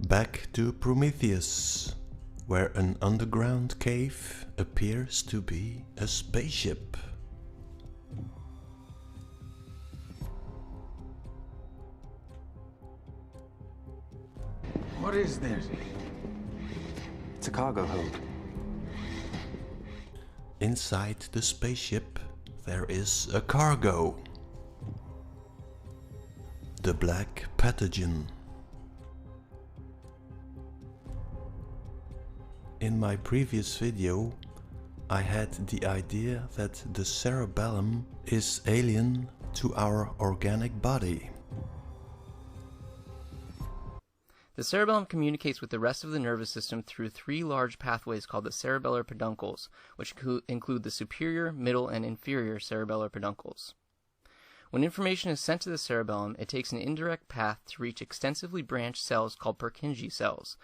Back to Prometheus, where an underground cave appears to be a spaceship. What is this? It's a cargo hold. Inside the spaceship there is a cargo. The black pathogen. In my previous video I had the idea that the cerebellum is alien to our organic body. The cerebellum communicates with the rest of the nervous system through three large pathways called the cerebellar peduncles, which include the superior, middle, and inferior cerebellar peduncles. When information is sent to the cerebellum, it takes an indirect path to reach extensively branched cells called Purkinje cells.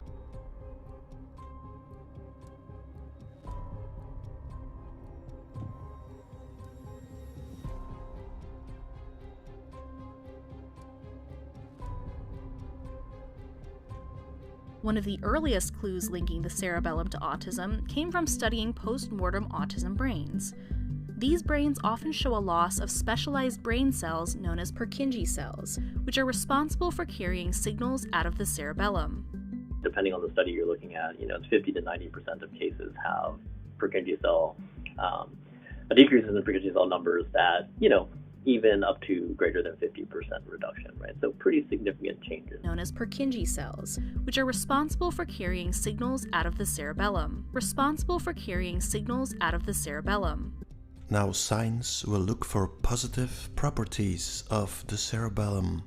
One of the earliest clues linking the cerebellum to autism came from studying post-mortem autism brains. These brains often show a loss of specialized brain cells known as Purkinje cells, which are responsible for carrying signals out of the cerebellum. Depending on the study you're looking at, it's 50 to 90% of cases have Purkinje cell, decreases in Purkinje cell numbers that, even up to greater than 50% reduction, right? So pretty significant changes. Known as Purkinje cells, which are responsible for carrying signals out of the cerebellum. Now science will look for positive properties of the cerebellum.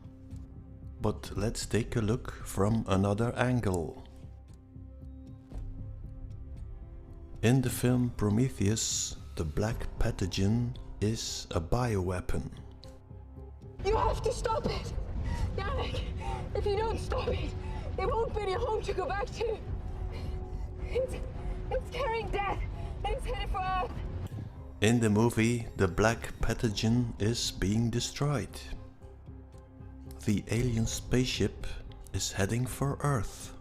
But let's take a look from another angle. In the film Prometheus, the black pathogen is a bioweapon. You have to stop it! Yannick, if you don't stop it, it won't be a home to go back to. It's carrying death, and it's headed for Earth. In the movie, the black pathogen is being destroyed. The alien spaceship is heading for Earth.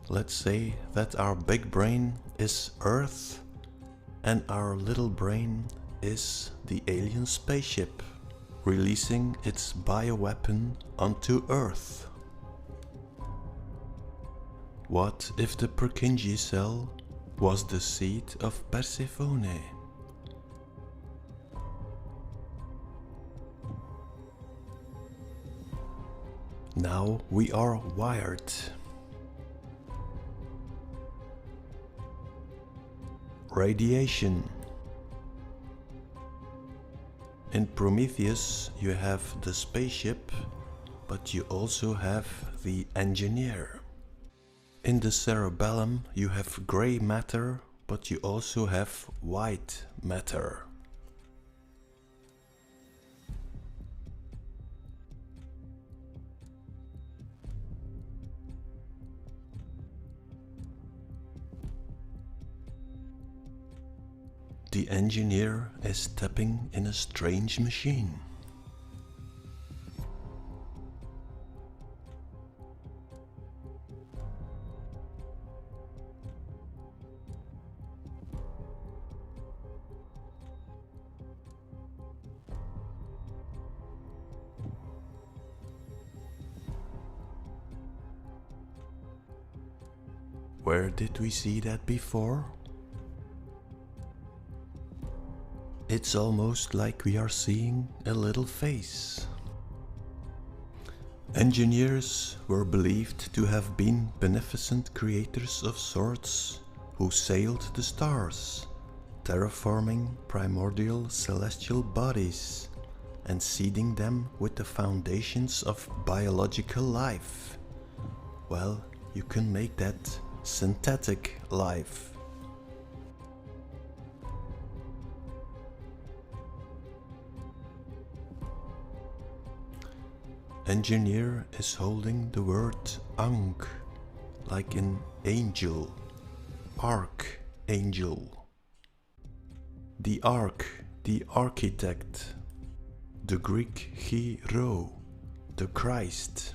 Let's say that our big brain is Earth and our little brain is the alien spaceship, releasing its bioweapon onto Earth. What if the Purkinje cell was the seed of Persephone? Now we are wired. Radiation. In Prometheus you have the spaceship, but you also have the engineer. In the cerebellum you have grey matter, but you also have white matter. The engineer is stepping in a strange machine. Where did we see that before? It's almost like we are seeing a little face. Engineers were believed to have been beneficent creators of sorts who sailed the stars, terraforming primordial celestial bodies and seeding them with the foundations of biological life. Well, you can make that synthetic life. Engineer is holding the word Ankh, like in angel, archangel. The ark, the architect. The Greek hero, the Christ.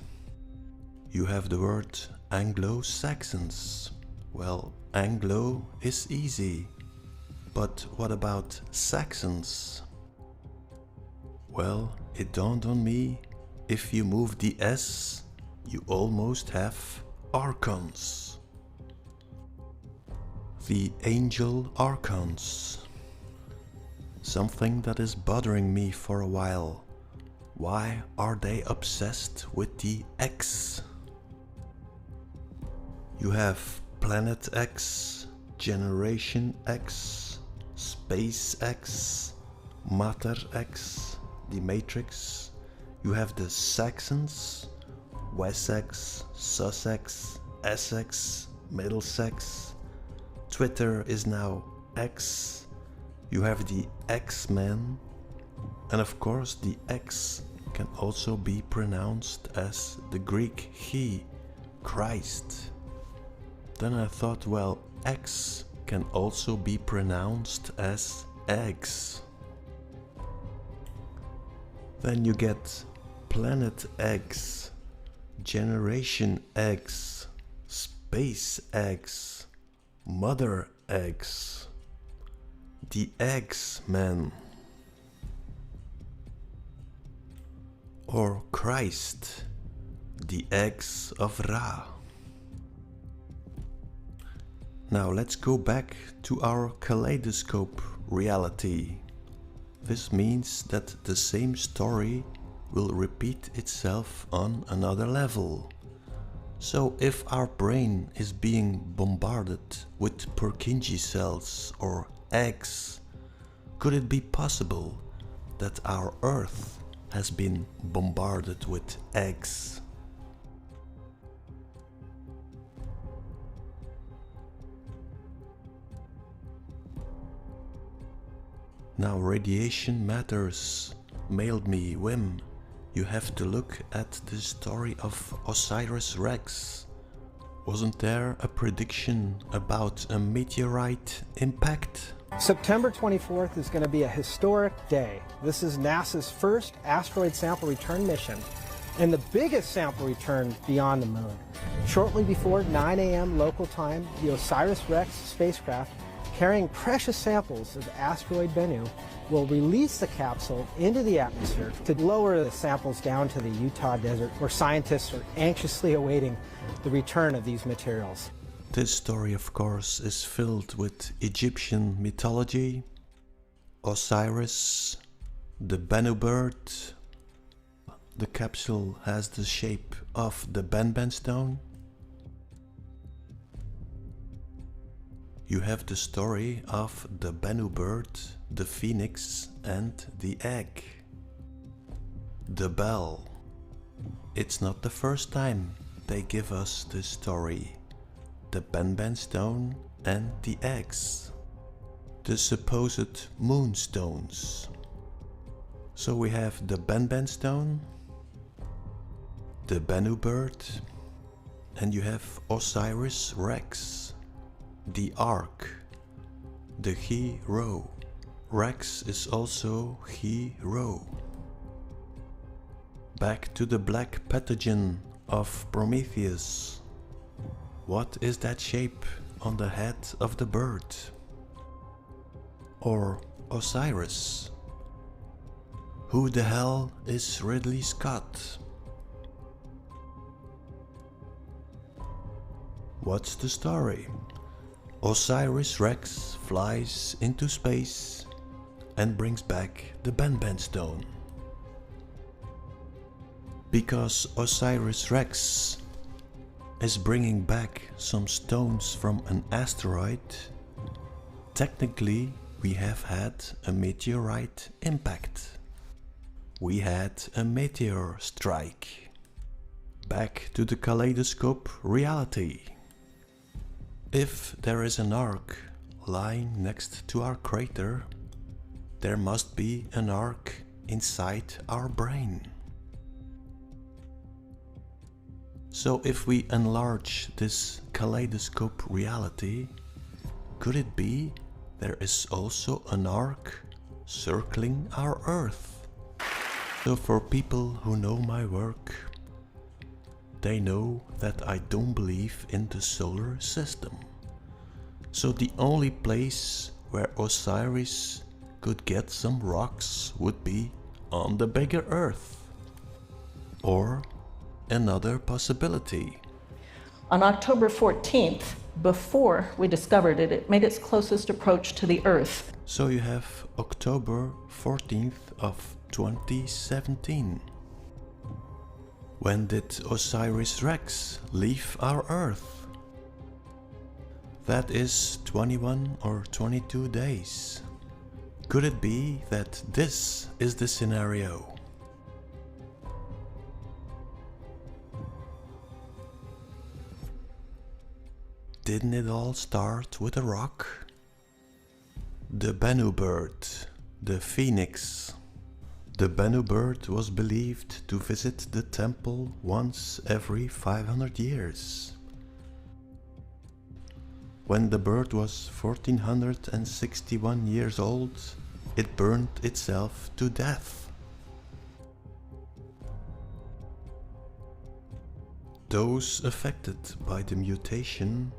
you have the word Anglo-Saxons. Well, Anglo is easy, but what about Saxons? Well, it dawned on me, if you move the S, you almost have Archons. The Angel Archons. Something that is bothering me for a while. Why are they obsessed with the X? You have Planet X, Generation X, Space X, Matter X, the Matrix. You have the Saxons, Wessex, Sussex, Essex, Middlesex. Twitter is now X. You have the X-Men. And of course the X can also be pronounced as the Greek He, Christ. Then I thought, well, X can also be pronounced as eggs. Then you get Planet X, Generation X, Space X, Mother X, the X-Men, or Christ, the eggs of Ra. Now let's go back to our kaleidoscope reality. This means that the same story will repeat itself on another level. So if our brain is being bombarded with Purkinje cells or eggs, could it be possible that our Earth has been bombarded with eggs? Now Radiation Matters mailed me, Wim, you have to look at the story of Osiris Rex. Wasn't there a prediction about a meteorite impact? September 24th is going to be a historic day. This is NASA's first asteroid sample return mission and the biggest sample return beyond the moon. Shortly before 9 a.m. local time, the Osiris Rex spacecraft carrying precious samples of asteroid Bennu will release the capsule into the atmosphere to lower the samples down to the Utah desert, where scientists are anxiously awaiting the return of these materials. This story, of course, is filled with Egyptian mythology, Osiris, the Bennu bird. The capsule has the shape of the Benben stone. You have the story of the Bennu bird, the phoenix, and the egg. The bell. It's not the first time they give us this story. The Benben stone and the eggs. The supposed moonstones. So we have the Benben stone, the Bennu bird, and you have Osiris Rex. The Ark, the hero. Rex is also hero. Back to the black pathogen of Prometheus. What is that shape on the head of the bird? Or Osiris? Who the hell is Ridley Scott? What's the story? Osiris Rex flies into space and brings back the Benben stone. Because Osiris Rex is bringing back some stones from an asteroid, technically we have had a meteorite impact. We had a meteor strike. Back to the kaleidoscope reality. If there is an arc lying next to our crater, there must be an arc inside our brain. So if we enlarge this kaleidoscope reality, could it be there is also an arc circling our Earth? So for people who know my work, they know that I don't believe in the solar system. So the only place where Osiris could get some rocks would be on the bigger Earth. Or another possibility. On October 14th, before we discovered it, it made its closest approach to the Earth. So you have October 14th of 2017. When did Osiris Rex leave our Earth? That is 21 or 22 days. Could it be that this is the scenario? Didn't it all start with a rock? The Bennu bird, the phoenix. The Bennu bird was believed to visit the temple once every 500 years. When the bird was 1461 years old, it burned itself to death. Those affected by the mutation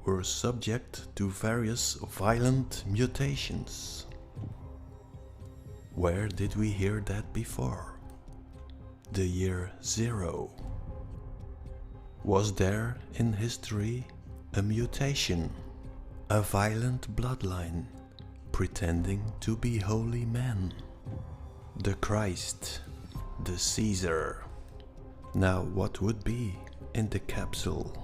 were subject to various violent mutations. Where did we hear that before? The year 0. Was there in history a mutation, a violent bloodline pretending to be holy men? The Christ, the Caesar. Now what would be in the capsule?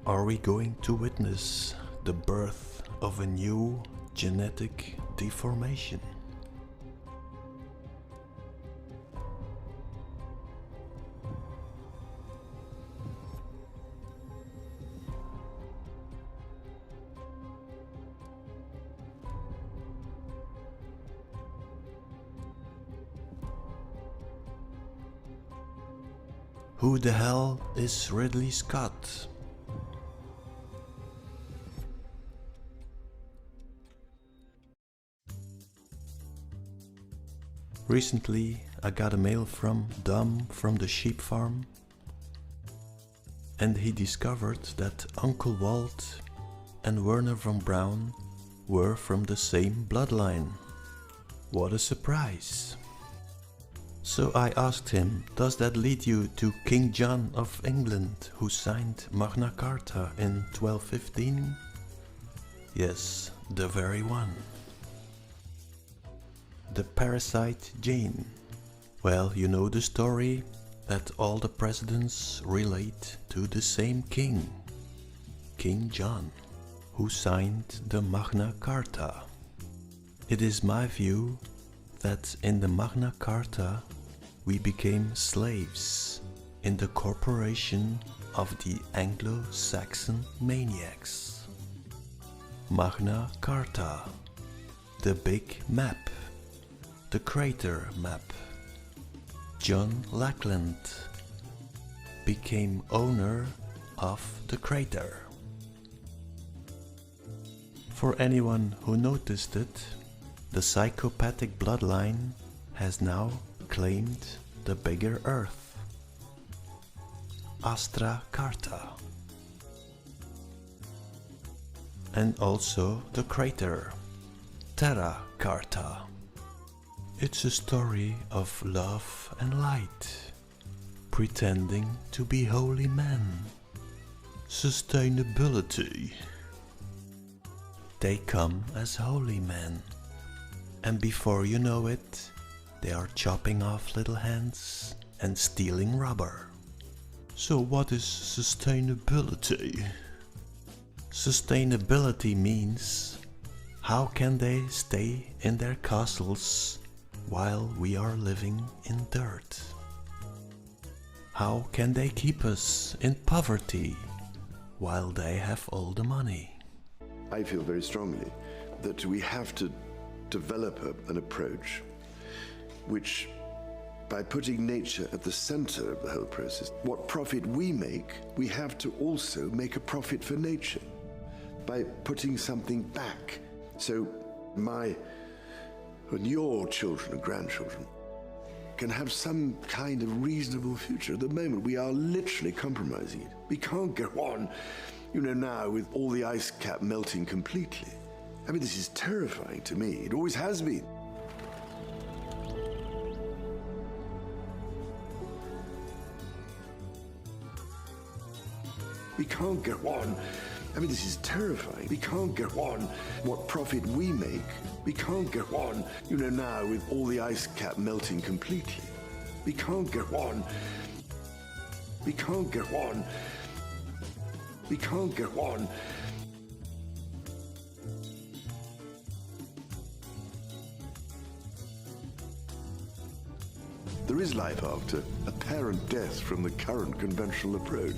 Are we going to witness the birth of a new genetic deformation? Who the hell is Ridley Scott? Recently I got a mail from Dom from the sheep farm, and he discovered that Uncle Walt and Werner von Braun were from the same bloodline. What a surprise! So I asked him, does that lead you to King John of England, who signed Magna Carta in 1215? Yes, the very one. The parasite gene. Well, you know the story, that all the presidents relate to the same king, King John, who signed the Magna Carta. It is my view that in the Magna Carta we became slaves in the corporation of the Anglo-Saxon maniacs. Magna Carta, the big map, the crater map. John Lackland became owner of the crater. For anyone who noticed it, the psychopathic bloodline has now claimed the bigger Earth. Astra Carta. And also the crater. Terra Carta. It's a story of love and light, pretending to be holy men. Sustainability. They come as holy men, and before you know it, they are chopping off little hands and stealing rubber. So what is sustainability? Sustainability means, how can they stay in their castles while we are living in dirt? How can they keep us in poverty while they have all the money? I feel very strongly that we have to develop an approach which By putting nature at the center of the whole process, what profit we make, we have to also make a profit for nature. By putting something back, so my and your children and grandchildren can have some kind of reasonable future. At the moment, we are literally compromising it. We can't go on, now with all the ice cap melting completely. I mean, this is terrifying to me. It always has been. We can't go on. I mean, this is terrifying. We can't go on. What profit we make, we can't go on, now with all the ice cap melting completely. We can't go on. We can't go on. We can't go on. There is life after apparent death from the current conventional approach.